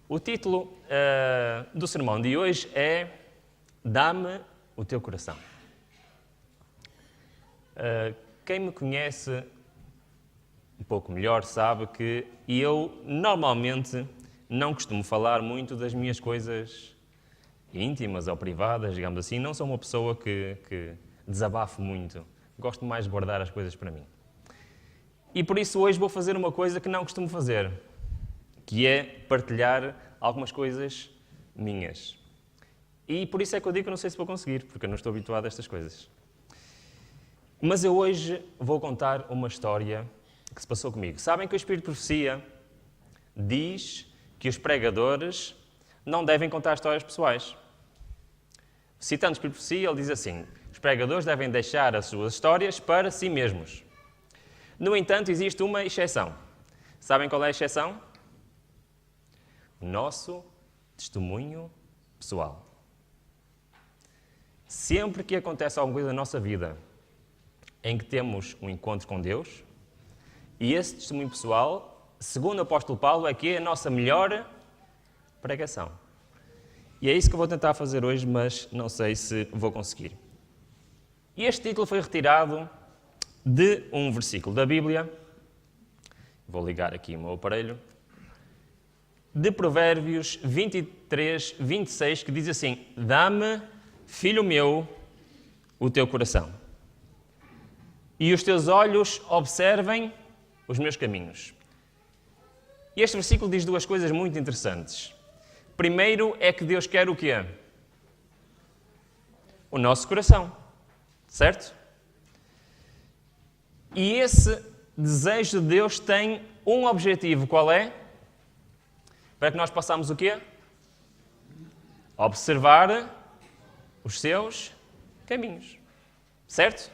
O título do sermão de hoje é Dá-me o teu coração. Quem me conhece um pouco melhor sabe que eu normalmente não costumo falar muito das minhas coisas íntimas ou privadas, digamos assim. Não sou uma pessoa que desabafo muito. Gosto mais de guardar as coisas para mim. E por isso hoje vou fazer uma coisa que não costumo fazer, que é partilhar algumas coisas minhas. E por isso é que eu digo que não sei se vou conseguir, porque eu não estou habituado a estas coisas. Mas eu hoje vou contar uma história que se passou comigo. Sabem que o Espírito de Profecia diz que os pregadores não devem contar histórias pessoais. Citando o Espírito de Profecia, ele diz assim: os pregadores devem deixar as suas histórias para si mesmos. No entanto, existe uma exceção. Sabem qual é a exceção? O nosso testemunho pessoal. Sempre que acontece alguma coisa na nossa vida em que temos um encontro com Deus, e esse testemunho pessoal, segundo o apóstolo Paulo, é que é a nossa melhor pregação. E é isso que eu vou tentar fazer hoje, mas não sei se vou conseguir. E este título foi retirado de um versículo da Bíblia, vou ligar aqui o meu aparelho, de Provérbios 23, 26, que diz assim: dá-me, filho meu, o teu coração, e os teus olhos observem os meus caminhos. E este versículo diz duas coisas muito interessantes. Primeiro é que Deus quer o quê? O nosso coração, certo? E esse desejo de Deus tem um objetivo, qual é? Para que nós possamos o quê? Observar os seus caminhos. Certo?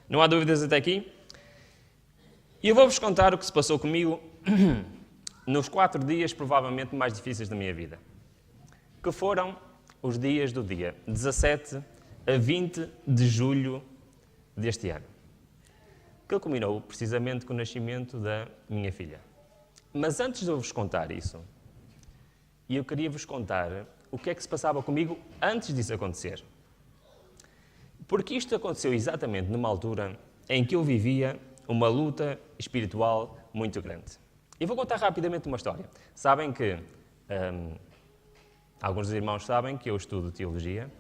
Não há dúvidas até aqui? E eu vou-vos contar o que se passou comigo nos 4 dias provavelmente mais difíceis da minha vida. Que foram os dias do dia 17 a 20 de julho deste ano. Que culminou precisamente com o nascimento da minha filha. Mas antes de eu vos contar isso, eu queria vos contar o que é que se passava comigo antes disso acontecer. Porque isto aconteceu exatamente numa altura em que eu vivia uma luta espiritual muito grande. E vou contar rapidamente uma história. Sabem que, alguns dos irmãos sabem que eu estudo teologia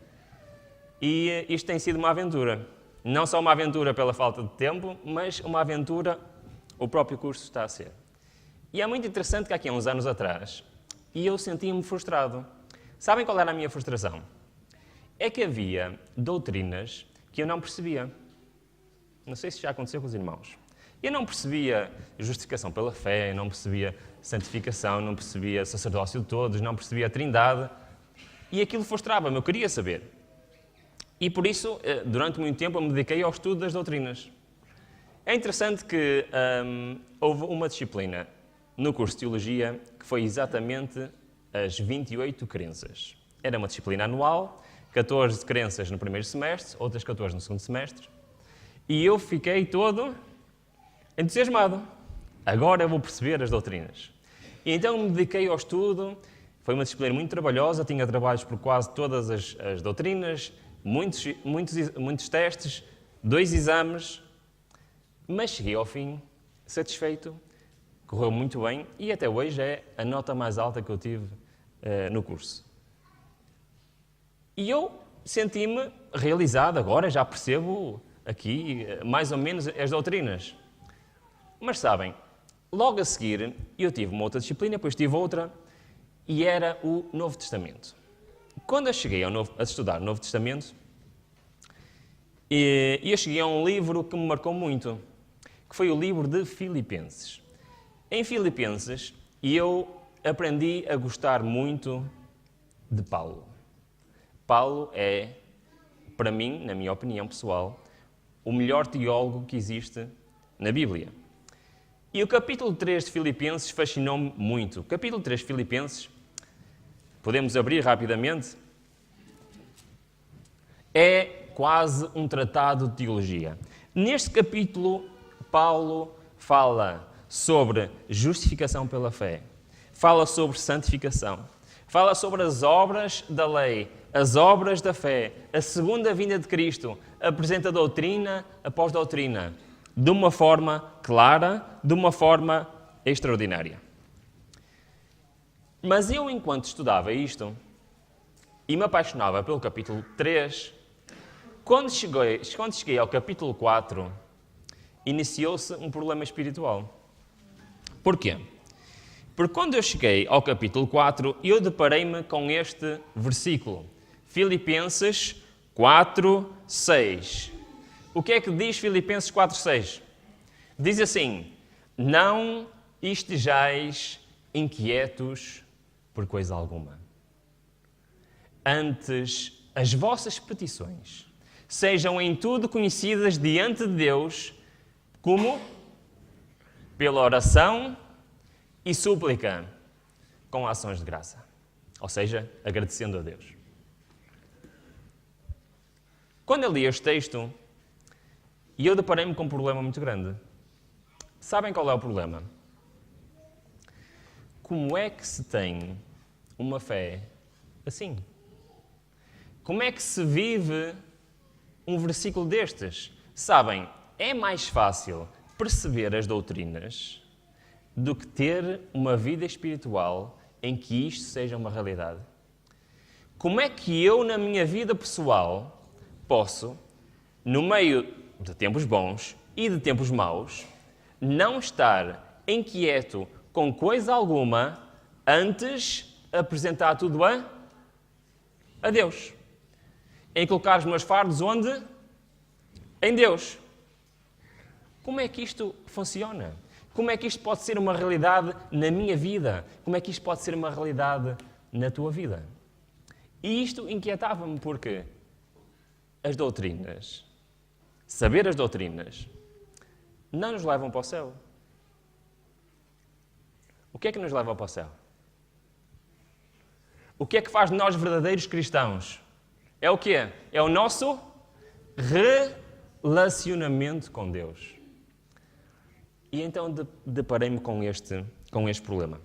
e isto tem sido uma aventura. Não só uma aventura pela falta de tempo, mas uma aventura o próprio curso está a ser. E é muito interessante que aqui há uns anos atrás, e eu sentia-me frustrado. Sabem qual era a minha frustração? É que havia doutrinas que eu não percebia. Não sei se já aconteceu com os irmãos. Eu não percebia justificação pela fé, não percebia santificação, não percebia sacerdócio de todos, não percebia a Trindade. E aquilo frustrava-me, eu queria saber. E por isso, durante muito tempo, eu me dediquei ao estudo das doutrinas. É interessante que houve uma disciplina no curso de Teologia que foi exatamente as 28 crenças. Era uma disciplina anual, 14 crenças no primeiro semestre, outras 14 no segundo semestre. E eu fiquei todo entusiasmado. Agora eu vou perceber as doutrinas. E então me dediquei ao estudo. Foi uma disciplina muito trabalhosa, tinha trabalhos por quase todas as doutrinas, muitos testes, 2 exames, mas cheguei ao fim satisfeito, correu muito bem e até hoje é a nota mais alta que eu tive no curso. E eu senti-me realizado, agora já percebo aqui mais ou menos as doutrinas. Mas sabem, logo a seguir eu tive uma outra disciplina, depois tive outra, e era o Novo Testamento. Quando eu cheguei a estudar o Novo Testamento, eu cheguei a um livro que me marcou muito, que foi o livro de Filipenses. Em Filipenses, eu aprendi a gostar muito de Paulo. Paulo é, para mim, na minha opinião pessoal, o melhor teólogo que existe na Bíblia. E o capítulo 3 de Filipenses fascinou-me muito. O capítulo 3 de Filipenses, podemos abrir rapidamente, é quase um tratado de teologia. Neste capítulo, Paulo fala sobre justificação pela fé, fala sobre santificação, fala sobre as obras da lei, as obras da fé, a segunda vinda de Cristo, apresenta doutrina após doutrina, de uma forma clara, de uma forma extraordinária. Mas eu, enquanto estudava isto, e me apaixonava pelo capítulo 3, quando cheguei ao capítulo 4, iniciou-se um problema espiritual. Porquê? Porque quando eu cheguei ao capítulo 4, eu deparei-me com este versículo. Filipenses 4, 6. O que é que diz Filipenses 4, 6? Diz assim: não estejais inquietos por coisa alguma. Antes, as vossas petições sejam em tudo conhecidas diante de Deus, como? Pela oração e súplica, com ações de graça. Ou seja, agradecendo a Deus. Quando eu li este texto, eu deparei-me com um problema muito grande. Sabem qual é o problema? Como é que se tem uma fé assim? Como é que se vive um versículo destes? Sabem, é mais fácil perceber as doutrinas do que ter uma vida espiritual em que isto seja uma realidade. Como é que eu, na minha vida pessoal, posso, no meio de tempos bons e de tempos maus, não estar inquieto com coisa alguma, antes apresentar tudo a Deus? Em colocar os meus fardos onde? Em Deus. Como é que isto funciona? Como é que isto pode ser uma realidade na minha vida? Como é que isto pode ser uma realidade na tua vida? E isto inquietava-me porque as doutrinas, saber as doutrinas, não nos levam para o céu. O que é que nos leva para o céu? O que é que faz de nós verdadeiros cristãos? É o quê? É o nosso relacionamento com Deus. E então deparei-me com este problema.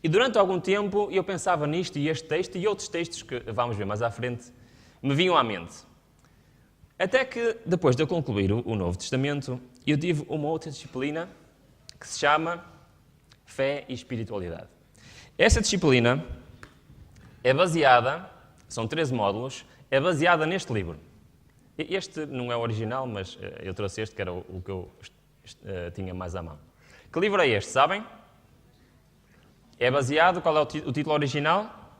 E durante algum tempo eu pensava nisto e este texto e outros textos que vamos ver mais à frente me vinham à mente. Até que, depois de eu concluir o Novo Testamento, eu tive uma outra disciplina que se chama Fé e Espiritualidade. Essa disciplina é baseada, são 13 módulos, é baseada neste livro. Este não é o original, mas eu trouxe este, que era o que eu tinha mais à mão. Que livro é este, sabem? É baseado, qual é o título original?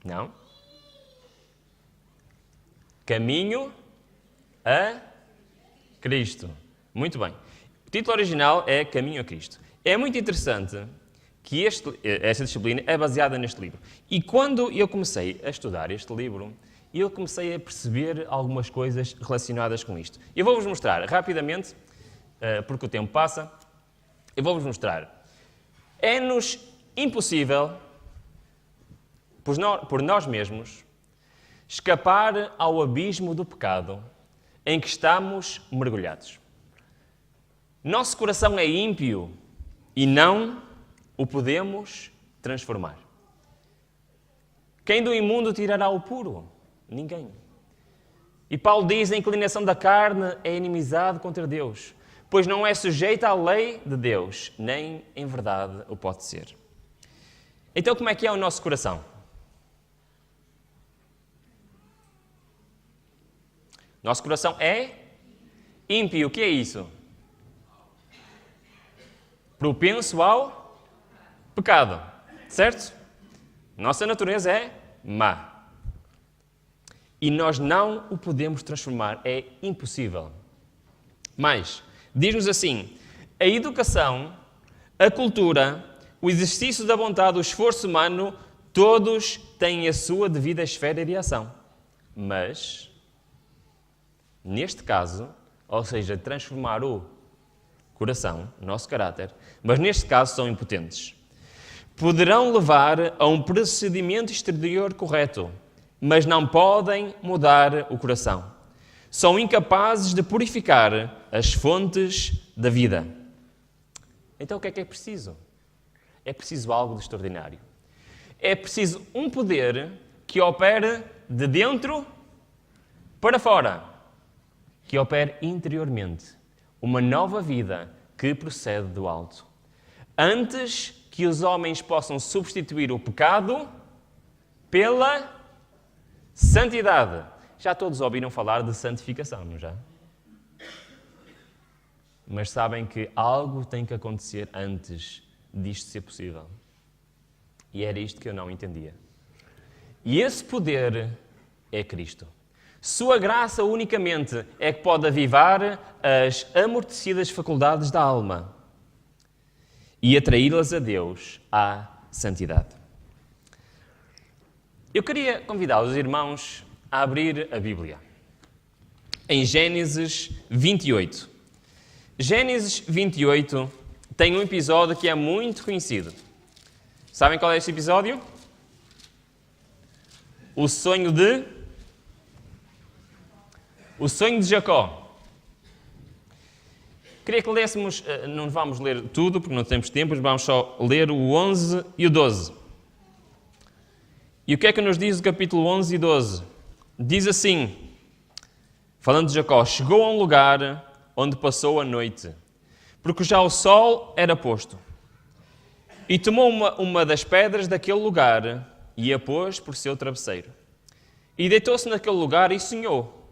Não? Caminho a Cristo. Muito bem. O título original é Caminho a Cristo. É muito interessante que esta disciplina é baseada neste livro. E quando eu comecei a estudar este livro, eu comecei a perceber algumas coisas relacionadas com isto. Eu vou-vos mostrar rapidamente, porque o tempo passa, eu vou-vos mostrar. É-nos impossível, por nós mesmos, escapar ao abismo do pecado em que estamos mergulhados. Nosso coração é ímpio e não o podemos transformar. Quem do imundo tirará o puro? Ninguém. E Paulo diz: a inclinação da carne é inimizade contra Deus, pois não é sujeita à lei de Deus, nem em verdade o pode ser. Então, como é que é o nosso coração? Nosso coração é ímpio. O que é isso? Propenso ao pecado, certo? Nossa natureza é má. E nós não o podemos transformar, é impossível. Mas, diz-nos assim, a educação, a cultura, o exercício da vontade, o esforço humano, todos têm a sua devida esfera de ação. Mas, neste caso, ou seja, transformar o coração, o nosso caráter, mas neste caso são impotentes. Poderão levar a um procedimento exterior correto, mas não podem mudar o coração. São incapazes de purificar as fontes da vida. Então o que é preciso? É preciso algo de extraordinário. É preciso um poder que opere de dentro para fora, que opere interiormente. Uma nova vida que procede do alto. Antes que os homens possam substituir o pecado pela santidade. Já todos ouviram falar de santificação, não já? Mas sabem que algo tem que acontecer antes disto ser possível. E era isto que eu não entendia. E esse poder é Cristo. Sua graça unicamente é que pode avivar as amortecidas faculdades da alma e atraí-las a Deus à santidade. Eu queria convidar os irmãos a abrir a Bíblia. Em Gênesis 28. Gênesis 28 tem um episódio que é muito conhecido. Sabem qual é esse episódio? O sonho de Jacó. Queria que lêssemos, não vamos ler tudo porque não temos tempo, mas vamos só ler o 11 e o 12. E o que é que nos diz o capítulo 11 e 12? Diz assim, falando de Jacó, chegou a um lugar onde passou a noite, porque já o sol era posto. E tomou uma das pedras daquele lugar e a pôs por seu travesseiro. E deitou-se naquele lugar e sonhou.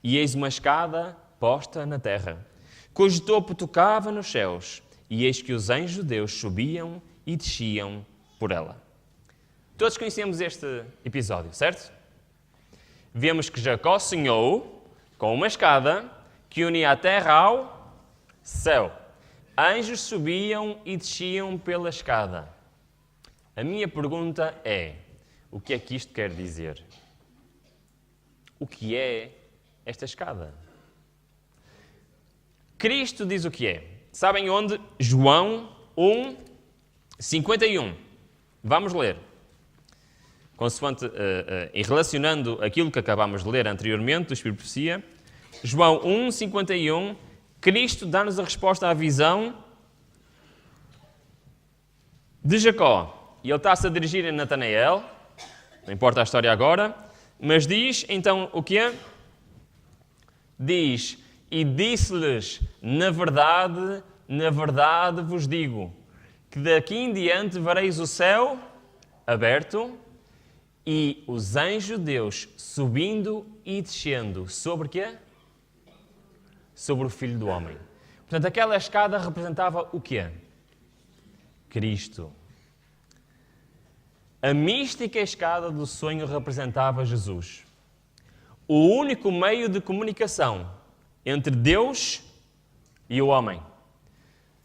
E eis uma escada posta na terra, cujo topo tocava nos céus, e eis que os anjos de Deus subiam e desciam por ela. Todos conhecemos este episódio, certo? Vemos que Jacó sonhou com uma escada que unia a terra ao céu. Anjos subiam e desciam pela escada. A minha pergunta é, o que é que isto quer dizer? O que é esta escada? Cristo diz o que é. Sabem onde? João 1, 51. Vamos ler. Consoante, e relacionando aquilo que acabámos de ler anteriormente, do Espírito de Profecia, João 1, 51, Cristo dá-nos a resposta à visão de Jacó. E ele está-se a dirigir a Natanael, não importa a história agora, mas diz, então, o que é? Diz, e disse-lhes, na verdade vos digo, que daqui em diante vereis o céu aberto e os anjos de Deus subindo e descendo. Sobre quê? Sobre o Filho do Homem. Portanto, aquela escada representava o quê? Cristo. A mística escada do sonho representava Jesus. O único meio de comunicação entre Deus e o homem.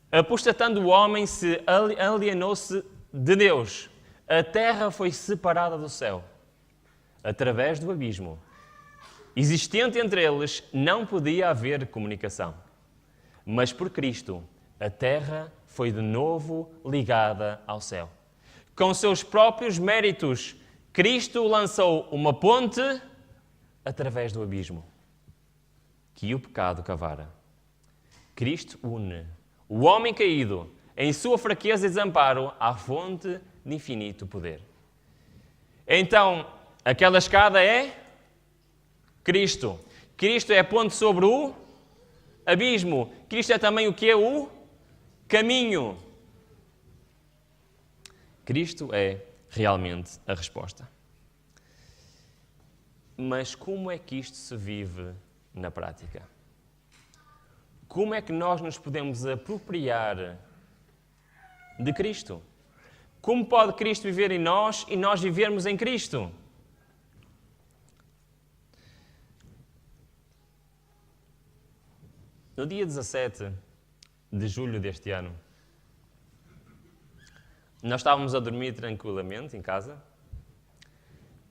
Apostatando o homem se alienou-se de Deus. A terra foi separada do céu, através do abismo. Existente entre eles, não podia haver comunicação. Mas por Cristo, a terra foi de novo ligada ao céu. Com seus próprios méritos, Cristo lançou uma ponte através do abismo que o pecado cavara. Cristo une o homem caído em sua fraqueza e desamparo à fonte de infinito poder. Então, aquela escada é Cristo. Cristo é a ponte sobre o abismo. Cristo é também o que é o caminho. Cristo é realmente a resposta. Mas como é que isto se vive na prática? Como é que nós nos podemos apropriar de Cristo? Como pode Cristo viver em nós e nós vivermos em Cristo? No dia 17 de julho deste ano, nós estávamos a dormir tranquilamente em casa,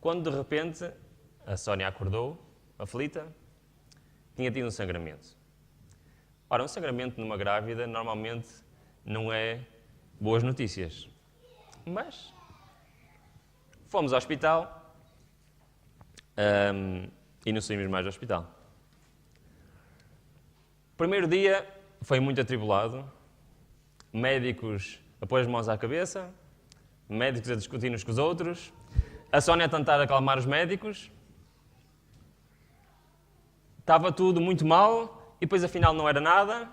quando de repente a Sónia acordou, aflita, tinha tido um sangramento. Ora, um sangramento numa grávida normalmente não é boas notícias. Mas fomos ao hospital e não saímos mais do hospital. O primeiro dia foi muito atribulado, médicos a pôr as mãos à cabeça, médicos a discutir uns com os outros, a Sónia a tentar acalmar os médicos. Estava tudo muito mal e depois afinal não era nada.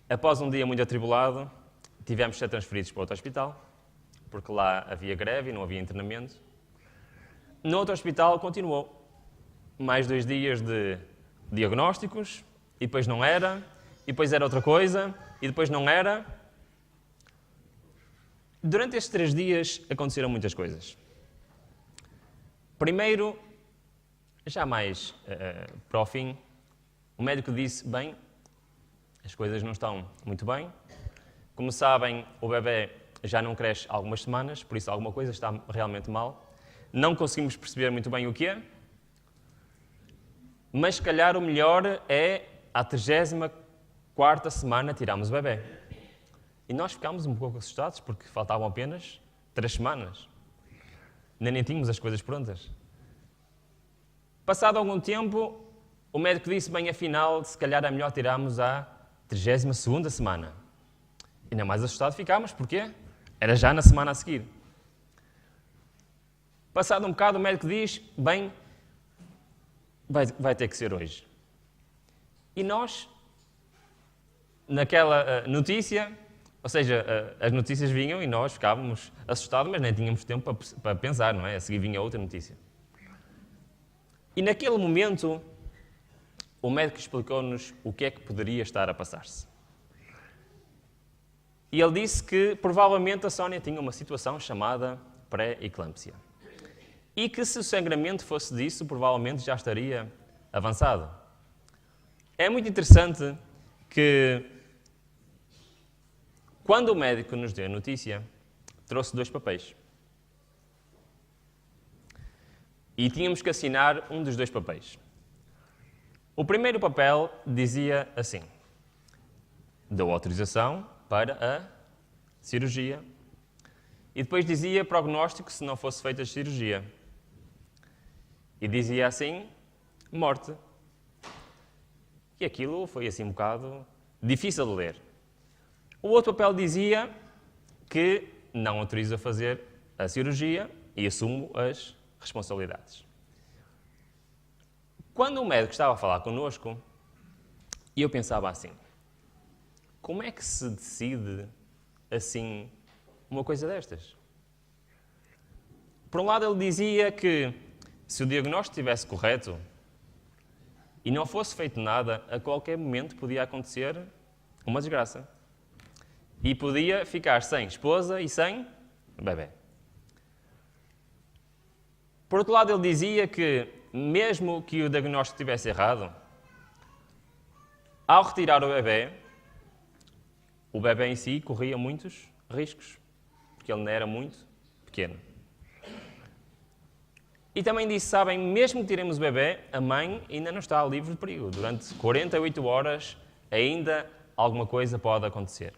Após um dia muito atribulado, tivemos de ser transferidos para outro hospital, porque lá havia greve e não havia internamento. No outro hospital continuou. Mais 2 dias de diagnósticos, e depois não era, e depois era outra coisa, e depois não era. Durante estes 3 dias aconteceram muitas coisas. Primeiro, já mais para o fim, o médico disse, bem, as coisas não estão muito bem. Como sabem, o bebê já não cresce há algumas semanas, por isso alguma coisa está realmente mal. Não conseguimos perceber muito bem o que é, mas se calhar o melhor é, à 34ª semana, tirarmos o bebê. E nós ficámos um pouco assustados, porque faltavam apenas 3 semanas. Ainda nem tínhamos as coisas prontas. Passado algum tempo, o médico disse, bem, afinal, se calhar é melhor tirarmos à 32ª semana. Ainda mais assustado ficámos, porquê? Era já na semana a seguir. Passado um bocado, o médico diz, bem, vai ter que ser hoje. E nós, naquela notícia, ou seja, as notícias vinham e nós ficávamos assustados, mas nem tínhamos tempo para pensar, não é? A seguir vinha outra notícia. E naquele momento, o médico explicou-nos o que é que poderia estar a passar-se. E ele disse que provavelmente a Sónia tinha uma situação chamada pré-eclâmpsia. E que se o sangramento fosse disso, provavelmente já estaria avançado. É muito interessante que, quando o médico nos deu a notícia, trouxe 2 papéis. E tínhamos que assinar um dos 2 papéis. O primeiro papel dizia assim, dou autorização para a cirurgia. E depois dizia prognóstico se não fosse feita a cirurgia. E dizia assim, morte. E aquilo foi assim um bocado difícil de ler. O outro papel dizia que não autorizo a fazer a cirurgia e assumo as responsabilidades. Quando o médico estava a falar connosco, eu pensava assim, como é que se decide assim uma coisa destas? Por um lado ele dizia que se o diagnóstico estivesse correto e não fosse feito nada, a qualquer momento podia acontecer uma desgraça. E podia ficar sem esposa e sem bebê. Por outro lado, ele dizia que, mesmo que o diagnóstico estivesse errado, ao retirar o bebê em si corria muitos riscos, porque ele não era muito pequeno. E também disse, sabem, mesmo que tiremos o bebê, a mãe ainda não está livre de perigo. Durante 48 horas ainda alguma coisa pode acontecer.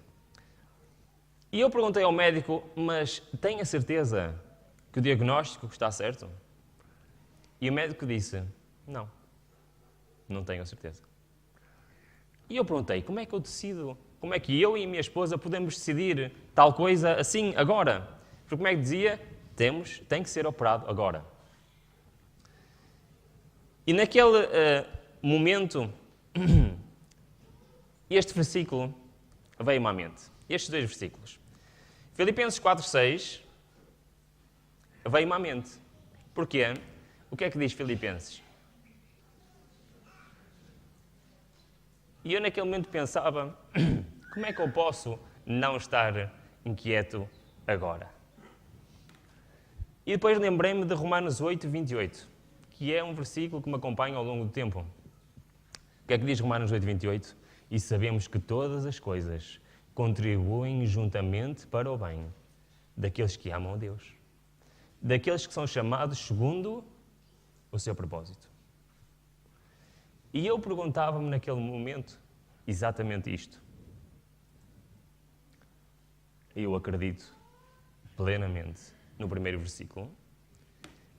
E eu perguntei ao médico, mas tem a certeza que o diagnóstico está certo? E o médico disse, não tenho a certeza. E eu perguntei, como é que eu decido? Como é que eu e a minha esposa podemos decidir tal coisa assim, agora? Porque como é que dizia? Tem que ser operado agora. E naquele momento, este versículo veio-me à mente. Estes 2 versículos. Filipenses 4:6 veio-me à mente. Porquê? O que é que diz Filipenses? E eu naquele momento pensava, como é que eu posso não estar inquieto agora? E depois lembrei-me de Romanos 8:28, que é um versículo que me acompanha ao longo do tempo. O que é que diz Romanos 8:28? E sabemos que todas as coisas contribuem juntamente para o bem daqueles que amam a Deus, daqueles que são chamados segundo o seu propósito. E eu perguntava-me naquele momento exatamente isto. Eu acredito plenamente no primeiro versículo,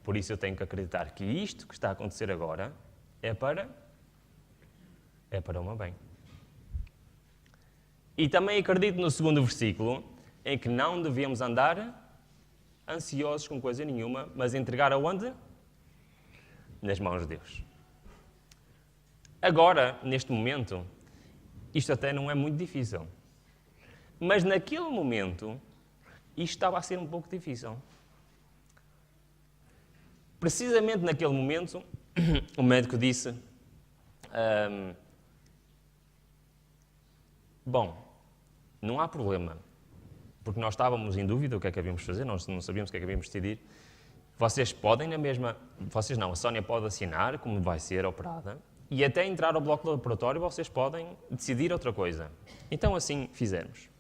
por isso eu tenho que acreditar que isto que está a acontecer agora é para o meu bem. E também acredito no segundo versículo, em que não devemos andar ansiosos com coisa nenhuma, mas entregar aonde? Nas mãos de Deus. Agora, neste momento, isto até não é muito difícil. Mas naquele momento, isto estava a ser um pouco difícil. Precisamente naquele momento, o médico disse: bom, não há problema, porque nós estávamos em dúvida o que é que havíamos de fazer, nós não sabíamos o que é que havíamos de decidir. Vocês podem na mesma... Vocês não, a Sónia pode assinar como vai ser operada e até entrar ao bloco do laboratório vocês podem decidir outra coisa. Então assim fizemos.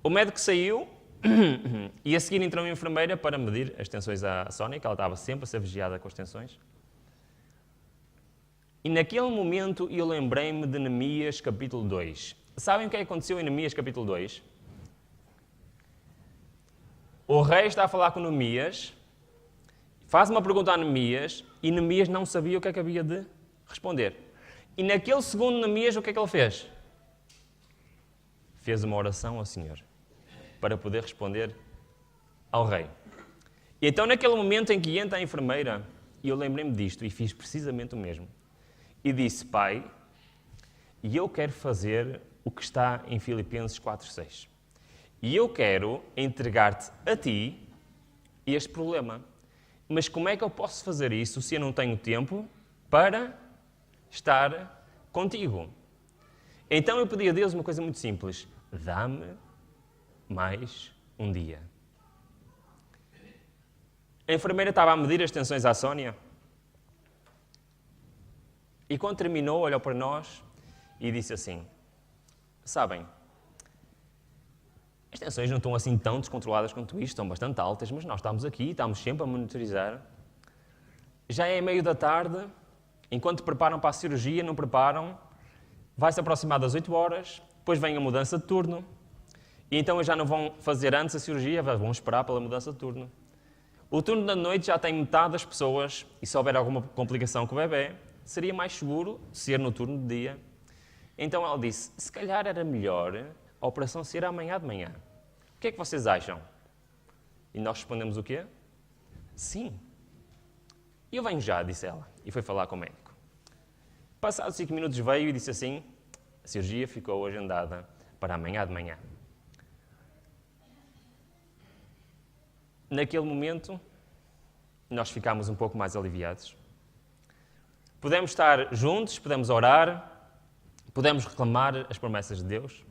O médico saiu e a seguir entrou uma enfermeira para medir as tensões à Sónia, que ela estava sempre a ser vigiada com as tensões. E naquele momento eu lembrei-me de Neemias capítulo 2. Sabem o que aconteceu em Neemias capítulo 2? O rei está a falar com Neemias, faz uma pergunta a Neemias e Neemias não sabia o que é que havia de responder. E naquele segundo Neemias o que é que ele fez? Fez uma oração ao Senhor para poder responder ao rei. E então naquele momento em que entra a enfermeira, eu lembrei-me disto e fiz precisamente o mesmo. E disse: Pai, e eu quero fazer o que está em Filipenses 4:6. E eu quero entregar-te a ti este problema. Mas como é que eu posso fazer isso se eu não tenho tempo para estar contigo? Então eu pedi a Deus uma coisa muito simples: dá-me mais um dia. A enfermeira estava a medir as tensões à Sónia. E quando terminou, olhou para nós e disse assim: sabem, as tensões não estão assim tão descontroladas quanto isto, estão bastante altas, mas nós estamos aqui, estamos sempre a monitorizar. Já é meio da tarde, enquanto preparam para a cirurgia, não preparam, vai-se aproximar das 8 horas, depois vem a mudança de turno, e então já não vão fazer antes a cirurgia, vão esperar pela mudança de turno. O turno da noite já tem metade das pessoas, e se houver alguma complicação com o bebê, seria mais seguro ser no turno de dia. Então ela disse: se calhar era melhor a operação ser amanhã de manhã. O que é que vocês acham? E nós respondemos o quê? Sim. E eu venho já, disse ela, e foi falar com o médico. Passados 5 minutos veio e disse assim: a cirurgia ficou agendada para amanhã de manhã. Naquele momento, nós ficámos um pouco mais aliviados. Pudemos estar juntos, pudemos orar, pudemos reclamar as promessas de Deus.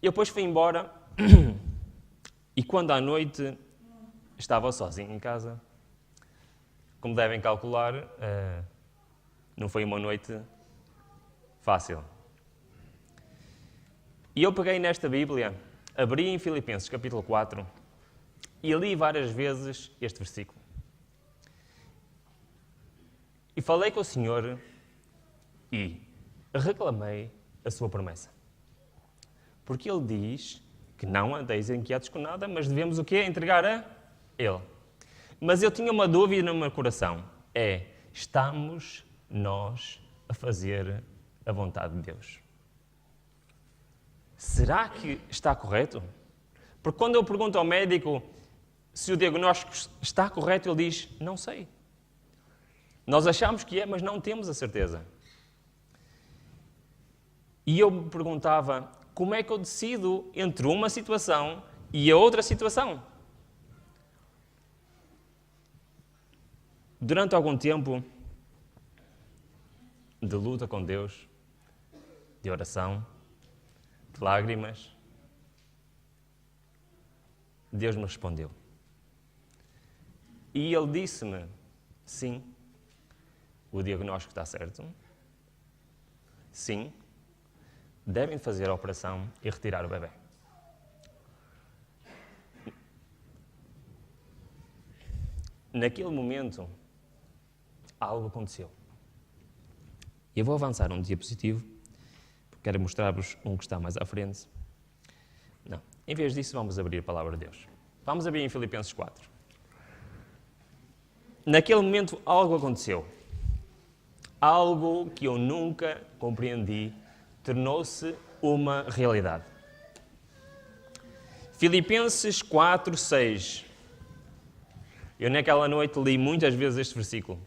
Eu depois fui embora e quando à noite estava sozinho em casa, como devem calcular, não foi uma noite fácil. E eu peguei nesta Bíblia, abri em Filipenses capítulo 4 e li várias vezes este versículo. E falei com o Senhor e reclamei a sua promessa. Porque Ele diz que não andeis inquietos com nada, mas devemos o quê? Entregar a Ele. Mas eu tinha uma dúvida no meu coração. Estamos nós a fazer a vontade de Deus? Será que está correto? Porque quando eu pergunto ao médico se o diagnóstico está correto, ele diz: não sei. Nós achamos que é, mas não temos a certeza. E eu me perguntava: como é que eu decido entre uma situação e a outra situação? Durante algum tempo de luta com Deus, de oração, de lágrimas, Deus me respondeu. E Ele disse-me: sim, o diagnóstico está certo. Sim, devem fazer a operação e retirar o bebê. Naquele momento, algo aconteceu. Eu vou avançar um diapositivo, porque quero mostrar-vos um que está mais à frente. Não, em vez disso, vamos abrir a palavra de Deus. Vamos abrir em Filipenses 4. Naquele momento, algo aconteceu. Algo que eu nunca compreendi tornou-se uma realidade. Filipenses 4:6. Eu naquela noite li muitas vezes este versículo.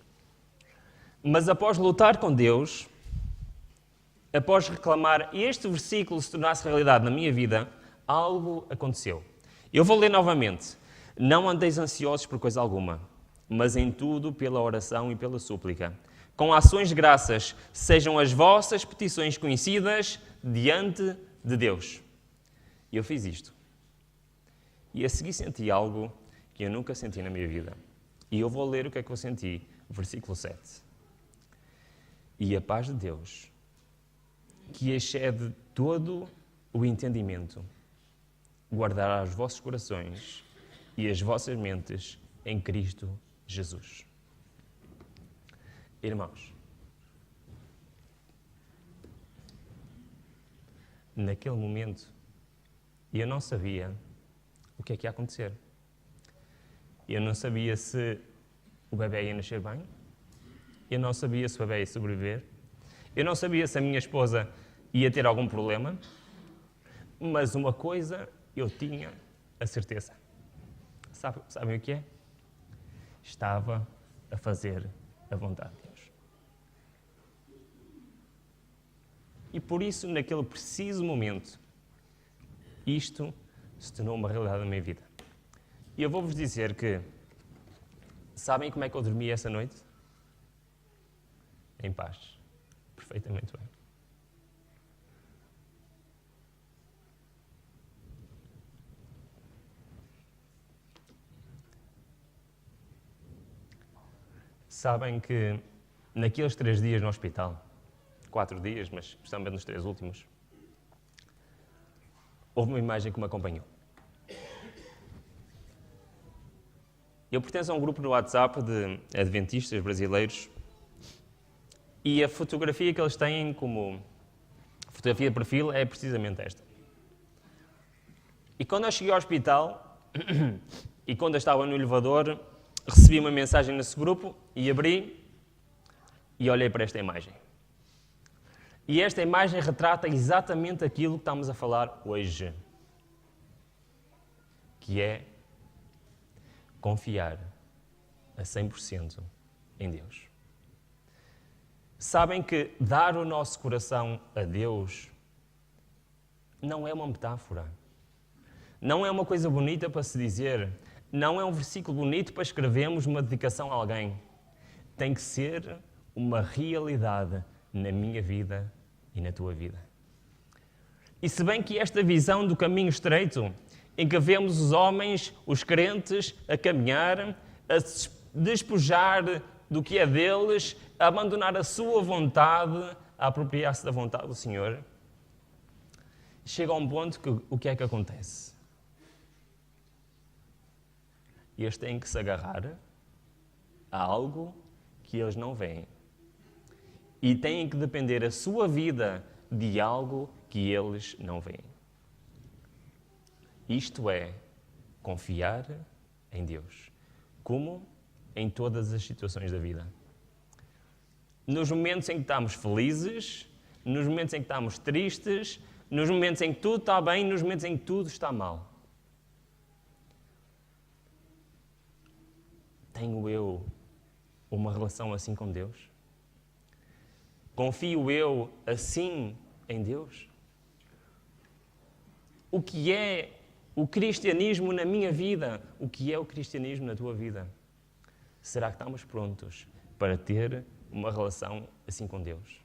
Mas após lutar com Deus, após reclamar este versículo se tornasse realidade na minha vida, algo aconteceu. Eu vou ler novamente. Não andeis ansiosos por coisa alguma, mas em tudo pela oração e pela súplica. Com ações de graças, sejam as vossas petições conhecidas diante de Deus. E eu fiz isto. E a seguir senti algo que eu nunca senti na minha vida. E eu vou ler o que é que eu senti. Versículo 7. E a paz de Deus, que excede todo o entendimento, guardará os vossos corações e as vossas mentes em Cristo Jesus. Irmãos, naquele momento, eu não sabia o que é que ia acontecer. Eu não sabia se o bebê ia nascer bem. Eu não sabia se o bebê ia sobreviver. Eu não sabia se a minha esposa ia ter algum problema. Mas uma coisa eu tinha a certeza. Sabem o que é? Estava a fazer a vontade de Deus. E por isso, naquele preciso momento, isto se tornou uma realidade na minha vida. E eu vou-vos dizer que, sabem como é que eu dormi essa noite? Em paz. Perfeitamente bem. Sabem que naqueles 3 dias no hospital, 4 dias, mas especialmente nos 3 últimos, houve uma imagem que me acompanhou. Eu pertenço a um grupo no WhatsApp de adventistas brasileiros e a fotografia que eles têm como fotografia de perfil é precisamente esta. E quando eu cheguei ao hospital e quando eu estava no elevador, recebi uma mensagem nesse grupo e abri e olhei para esta imagem. E esta imagem retrata exatamente aquilo que estamos a falar hoje, que é confiar a 100% em Deus. Sabem que dar o nosso coração a Deus não é uma metáfora, não é uma coisa bonita para se dizer, não é um versículo bonito para escrevermos uma dedicação a alguém. Tem que ser uma realidade na minha vida e na tua vida. E se bem que esta visão do caminho estreito, em que vemos os homens, os crentes, a caminhar, a se despojar do que é deles, a abandonar a sua vontade, a apropriar-se da vontade do Senhor, chega a um ponto que o que é que acontece? Eles têm que se agarrar a algo que eles não veem. E têm que depender a sua vida de algo que eles não veem. Isto é confiar em Deus. Como? Em todas as situações da vida. Nos momentos em que estamos felizes, nos momentos em que estamos tristes, nos momentos em que tudo está bem, nos momentos em que tudo está mal. Tenho eu uma relação assim com Deus? Confio eu assim em Deus? O que é o cristianismo na minha vida? O que é o cristianismo na tua vida? Será que estamos prontos para ter uma relação assim com Deus?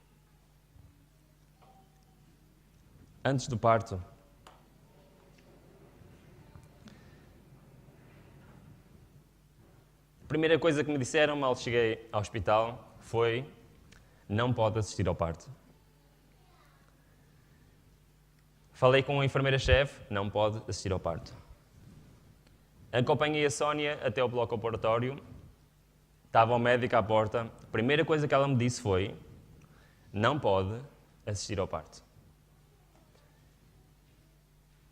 Antes do parto, a primeira coisa que me disseram mal cheguei ao hospital foi: não pode assistir ao parto. Falei com a enfermeira-chefe, não pode assistir ao parto. Acompanhei a Sónia até o bloco operatório, estava o médico à porta, a primeira coisa que ela me disse foi: não pode assistir ao parto.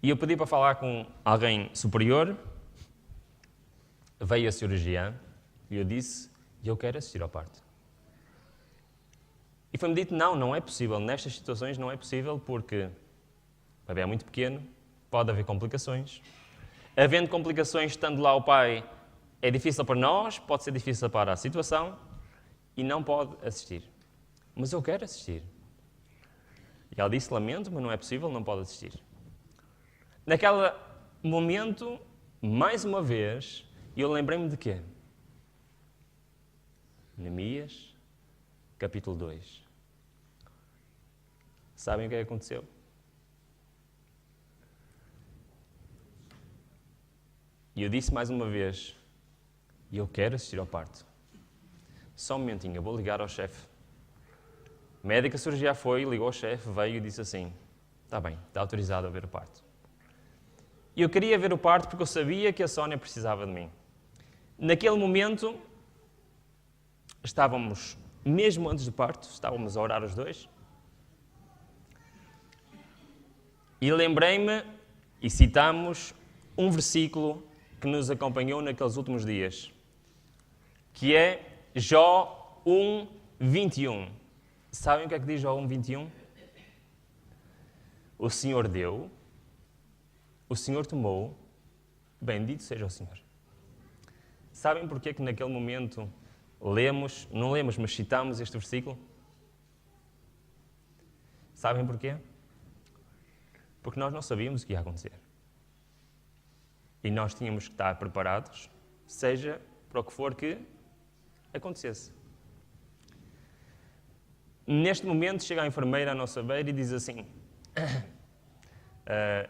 E eu pedi para falar com alguém superior, veio a cirurgiã, e eu disse: eu quero assistir ao parto. E foi-me dito: não é possível, nestas situações não é possível porque O bebê é muito pequeno, pode haver complicações. Havendo complicações, estando lá o pai, é difícil para nós, pode ser difícil para a situação e não pode assistir. Mas eu quero assistir. E ela disse, lamento, mas não é possível, não pode assistir. Naquele momento, mais uma vez, eu lembrei-me de quê? Neemias, capítulo 2. Sabem o que aconteceu? E eu disse mais uma vez, eu quero assistir ao parto. Só um momentinho, eu vou ligar ao chefe. A médica cirurgiã foi, ligou ao chefe, veio e disse assim, está bem, está autorizado a ver o parto. E eu queria ver o parto porque eu sabia que a Sónia precisava de mim. Naquele momento, estávamos, mesmo antes do parto, estávamos a orar os dois. E lembrei-me e citamos um versículo que nos acompanhou naqueles últimos dias, que é Jó 1, 21. Sabem o que é que diz Jó 1, 21? O Senhor deu, o Senhor tomou, bendito seja o Senhor. Sabem porquê que naquele momento não lemos, mas citamos este versículo? Sabem porquê? Porque nós não sabíamos o que ia acontecer. E nós tínhamos que estar preparados, seja para o que for que acontecesse. Neste momento chega a enfermeira à nossa beira e diz assim,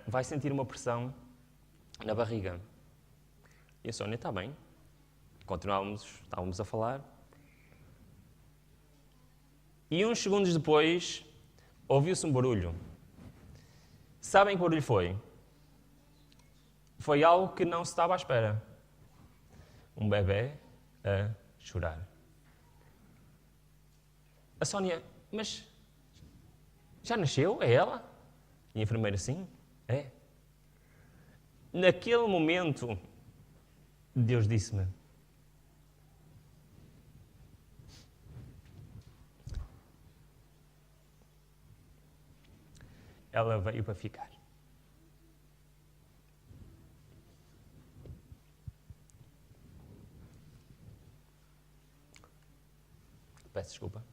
vai sentir uma pressão na barriga. E a Sónia, está bem. Estávamos a falar. E uns segundos depois, ouviu-se um barulho. Sabem que barulho foi? Foi algo que não se estava à espera. Um bebê a chorar. A Sónia, mas já nasceu? É ela? E a enfermeira, sim, é. Naquele momento, Deus disse-me, ela veio para ficar. Peço desculpa.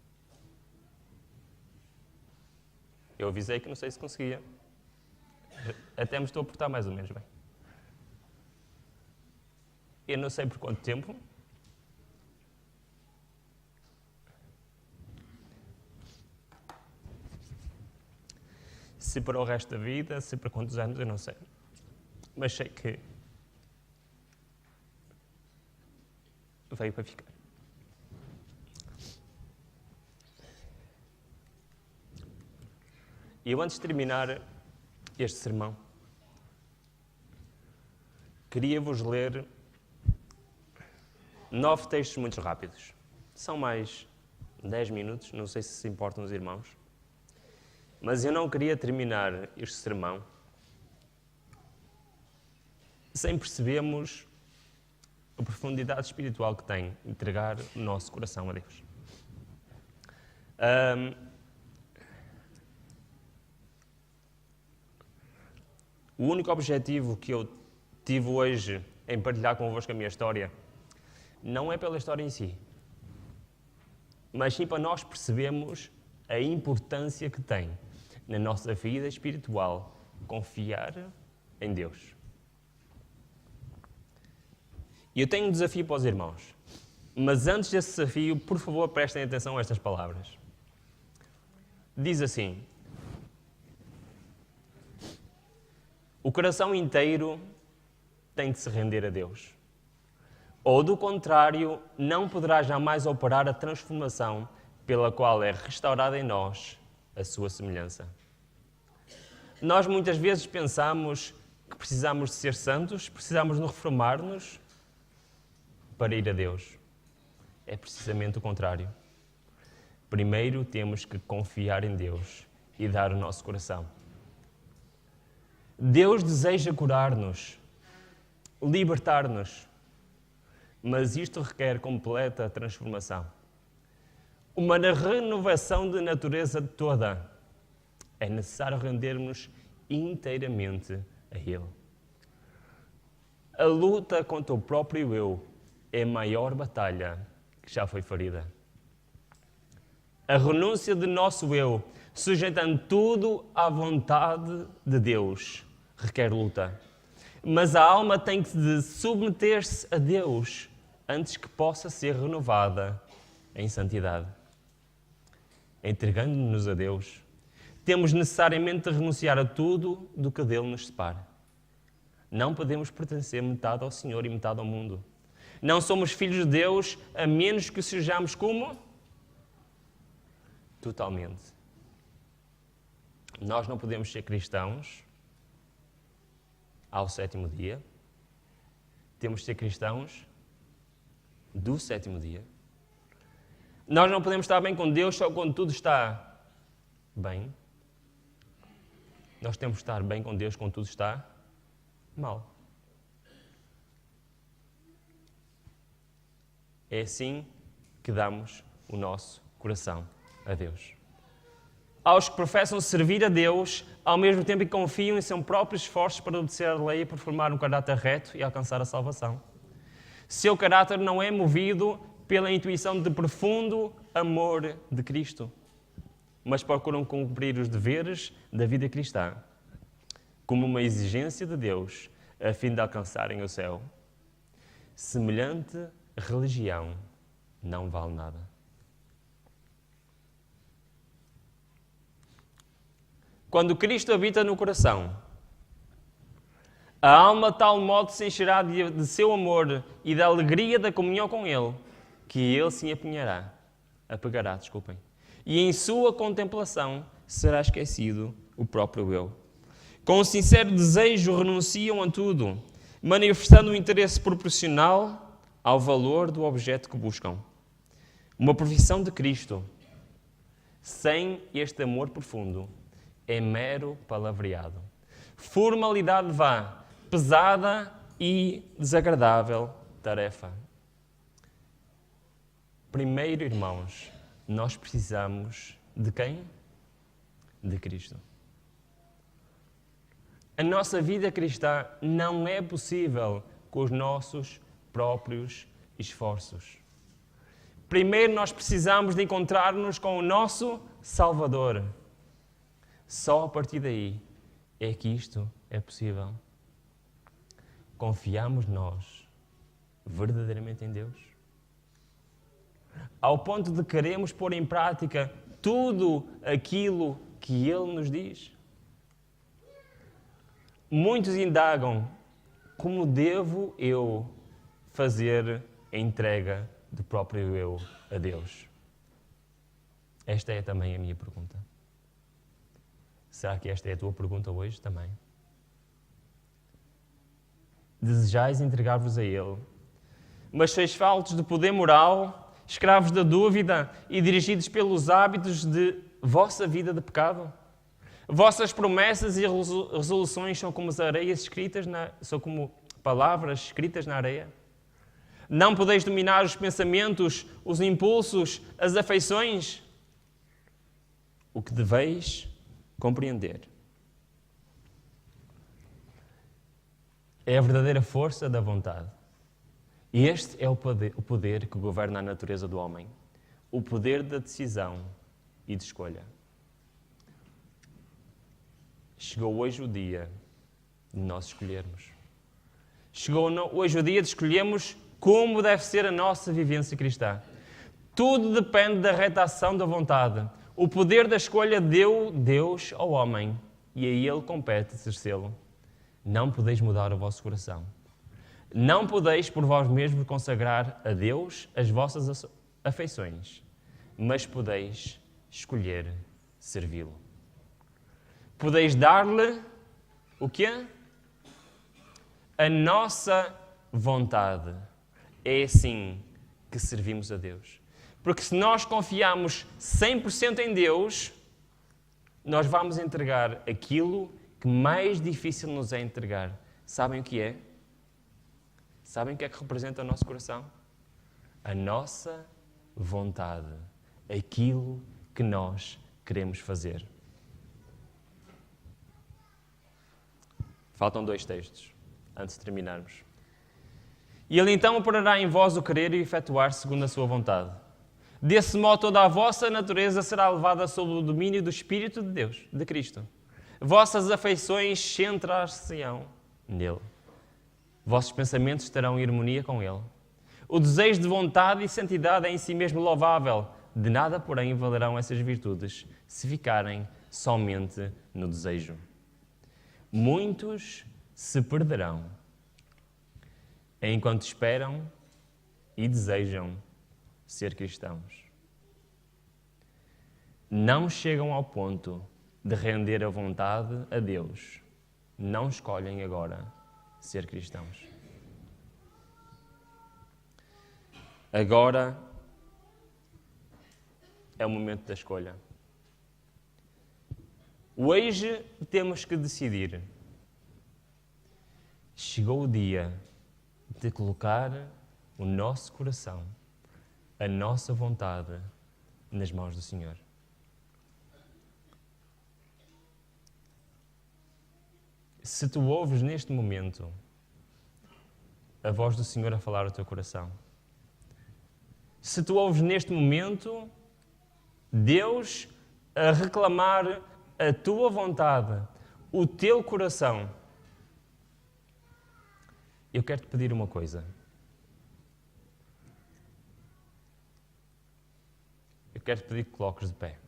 Eu avisei que não sei se conseguia. Até me estou a portar mais ou menos bem. Eu não sei por quanto tempo. Se para o resto da vida, se para quantos anos, eu não sei. Mas sei que veio para ficar. E eu, antes de terminar este sermão, queria-vos ler 9 textos muito rápidos. São mais 10 minutos, não sei se importam os irmãos. Mas eu não queria terminar este sermão sem percebermos a profundidade espiritual que tem entregar o nosso coração a Deus. O único objetivo que eu tive hoje em partilhar convosco a minha história não é pela história em si, mas sim para nós percebermos a importância que tem na nossa vida espiritual confiar em Deus. E eu tenho um desafio para os irmãos, mas antes desse desafio, por favor, prestem atenção a estas palavras. Diz assim: o coração inteiro tem de se render a Deus. Ou, do contrário, não poderá jamais operar a transformação pela qual é restaurada em nós a sua semelhança. Nós muitas vezes pensamos que precisamos de ser santos, precisamos de reformar-nos para ir a Deus. É precisamente o contrário. Primeiro temos que confiar em Deus e dar o nosso coração. Deus deseja curar-nos, libertar-nos, mas isto requer completa transformação. Uma renovação de natureza toda. É necessário rendermos inteiramente a Ele. A luta contra o próprio eu é a maior batalha que já foi ferida. A renúncia de nosso eu, sujeitando tudo à vontade de Deus, requer luta. Mas a alma tem que submeter-se a Deus antes que possa ser renovada em santidade. Entregando-nos a Deus, temos necessariamente de renunciar a tudo do que dele nos separa. Não podemos pertencer metade ao Senhor e metade ao mundo. Não somos filhos de Deus a menos que sejamos como? Totalmente. Nós não podemos ser cristãos ao sétimo dia. Temos de ser cristãos do sétimo dia. Nós não podemos estar bem com Deus só quando tudo está bem. Nós temos de estar bem com Deus quando tudo está mal. É assim que damos o nosso coração a Deus. Aos que professam servir a Deus, ao mesmo tempo que confiam em seus próprios esforços para obedecer a lei e para formar um caráter reto e alcançar a salvação. Seu caráter não é movido pela intuição de profundo amor de Cristo, mas procuram cumprir os deveres da vida cristã como uma exigência de Deus a fim de alcançarem o céu. Semelhante religião não vale nada. Quando Cristo habita no coração, a alma de tal modo se encherá de seu amor e da alegria da comunhão com Ele, que Ele se apegará, e em sua contemplação será esquecido o próprio eu. Com um sincero desejo renunciam a tudo, manifestando um interesse proporcional ao valor do objeto que buscam. Uma profissão de Cristo, sem este amor profundo, é mero palavreado. Formalidade vã, pesada e desagradável tarefa. Primeiro, irmãos, nós precisamos de quem? De Cristo. A nossa vida cristã não é possível com os nossos próprios esforços. Primeiro, nós precisamos de encontrar-nos com o nosso Salvador. Só a partir daí é que isto é possível. Confiamos nós verdadeiramente em Deus? Ao ponto de queremos pôr em prática tudo aquilo que Ele nos diz? Muitos indagam: como devo eu fazer a entrega do próprio eu a Deus? Esta é também a minha pergunta. Será que esta é a tua pergunta hoje também? Desejais entregar-vos a Ele, mas sois faltos de poder moral, escravos da dúvida e dirigidos pelos hábitos de vossa vida de pecado? Vossas promessas e resoluções são como as areias escritas são como palavras escritas na areia? Não podeis dominar os pensamentos, os impulsos, as afeições? O que deveis compreender é a verdadeira força da vontade. E este é o poder que governa a natureza do homem. O poder da decisão e de escolha. Chegou hoje o dia de nós escolhermos. Chegou hoje o dia de escolhermos como deve ser a nossa vivência cristã. Tudo depende da reta ação da vontade. O poder da escolha deu Deus ao homem e a Ele compete exercê-lo. Não podeis mudar o vosso coração. Não podeis por vós mesmos consagrar a Deus as vossas afeições, mas podeis escolher servi-lo. Podeis dar-lhe o quê? A nossa vontade. É assim que servimos a Deus. Porque se nós confiamos 100% em Deus, nós vamos entregar aquilo que mais difícil nos é entregar. Sabem o que é? Sabem o que é que representa o nosso coração? A nossa vontade. Aquilo que nós queremos fazer. Faltam 2 textos, antes de terminarmos. E ele então operará em vós o querer e efetuar segundo a sua vontade. Desse modo toda a vossa natureza será levada sob o domínio do Espírito de Deus, de Cristo. Vossas afeições centrar-se-ão nele. Vossos pensamentos estarão em harmonia com ele. O desejo de vontade e santidade é em si mesmo louvável. De nada, porém, valerão essas virtudes se ficarem somente no desejo. Muitos se perderão enquanto esperam e desejam ser cristãos. Não chegam ao ponto de render a vontade a Deus. Não escolhem agora ser cristãos. Agora é o momento da escolha. Hoje temos que decidir. Chegou o dia de colocar o nosso coração, a nossa vontade, nas mãos do Senhor. Se tu ouves neste momento a voz do Senhor a falar ao teu coração, se tu ouves neste momento Deus a reclamar a tua vontade, o teu coração, eu quero te pedir uma coisa. Eu quero te pedir que coloques de pé.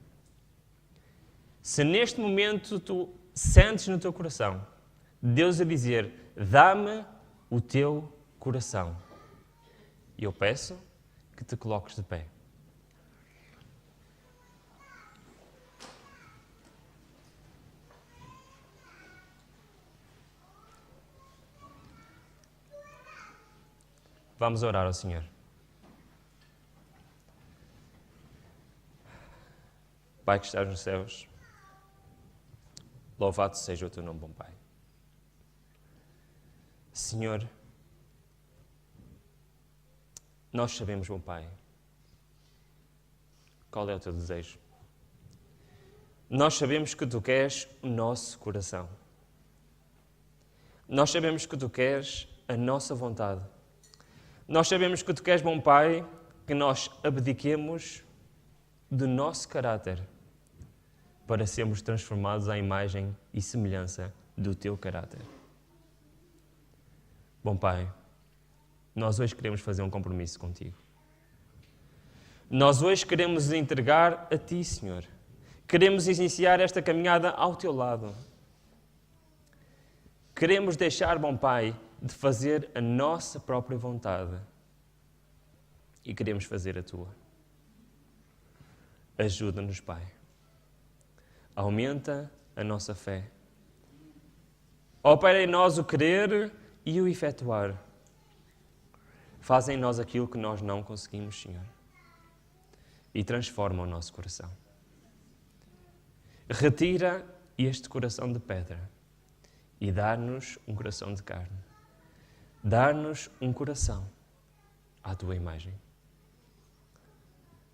Se neste momento tu sentes no teu coração Deus a dizer, dá-me o teu coração, eu peço que te coloques de pé. Vamos orar ao Senhor. Pai que estás nos céus, louvado seja o teu nome, bom Pai. Senhor, nós sabemos, bom Pai, qual é o teu desejo. Nós sabemos que tu queres o nosso coração. Nós sabemos que tu queres a nossa vontade. Nós sabemos que tu queres, bom Pai, que nós abdiquemos do nosso caráter para sermos transformados à imagem e semelhança do teu caráter. Bom Pai, nós hoje queremos fazer um compromisso contigo. Nós hoje queremos entregar a ti, Senhor. Queremos iniciar esta caminhada ao teu lado. Queremos deixar, bom Pai, de fazer a nossa própria vontade e queremos fazer a tua. Ajuda-nos, Pai. Aumenta a nossa fé. Opera em nós o querer e o efetuar. Faz em nós aquilo que nós não conseguimos, Senhor. E transforma o nosso coração. Retira este coração de pedra e dá-nos um coração de carne. Dá-nos um coração à tua imagem.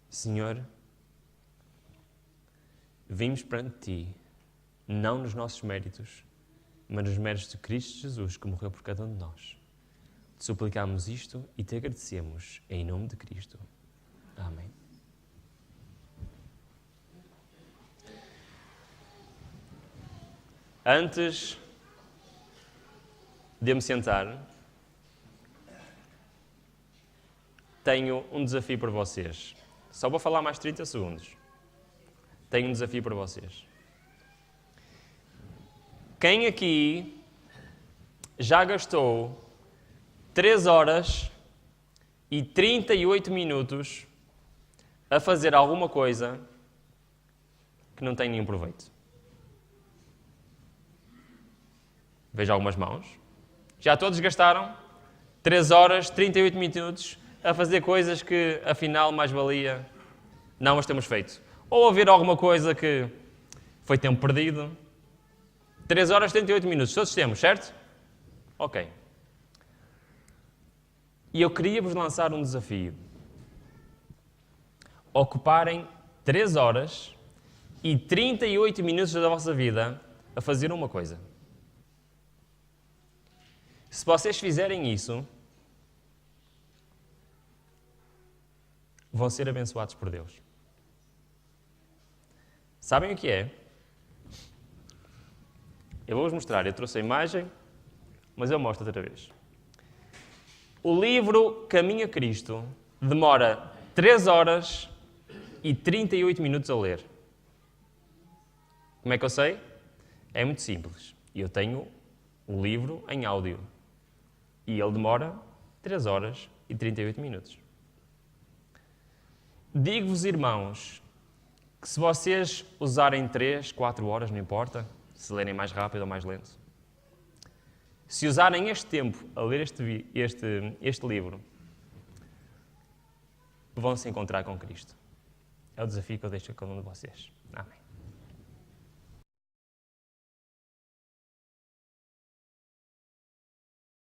Senhor, vimos perante ti, não nos nossos méritos, mas nos méritos de Cristo Jesus, que morreu por cada um de nós. Te suplicamos isto e te agradecemos, em nome de Cristo. Amém. Antes de me sentar, tenho um desafio para vocês. Só vou falar mais 30 segundos. Tenho um desafio para vocês. Quem aqui já gastou 3 horas e 38 minutos a fazer alguma coisa que não tem nenhum proveito? Vejo algumas mãos. Já todos gastaram 3 horas e 38 minutos a fazer coisas que, afinal, mais valia não as temos feito. Ou a ver alguma coisa que foi tempo perdido. 3 horas e 38 minutos, todos temos, certo? Ok. E eu queria vos lançar um desafio. Ocuparem 3 horas e 38 minutos da vossa vida a fazer uma coisa. Se vocês fizerem isso, vão ser abençoados por Deus. Sabem o que é? Eu vou-vos mostrar. Eu trouxe a imagem, mas eu mostro outra vez. O livro Caminho a Cristo demora 3 horas e 38 minutos a ler. Como é que eu sei? É muito simples. Eu tenho o livro em áudio. E ele demora 3 horas e 38 minutos. Digo-vos, irmãos, que se vocês usarem 3, 4 horas, não importa, se lerem mais rápido ou mais lento, se usarem este tempo a ler este livro, vão se encontrar com Cristo. É o desafio que eu deixo a cada um de vocês. Amém.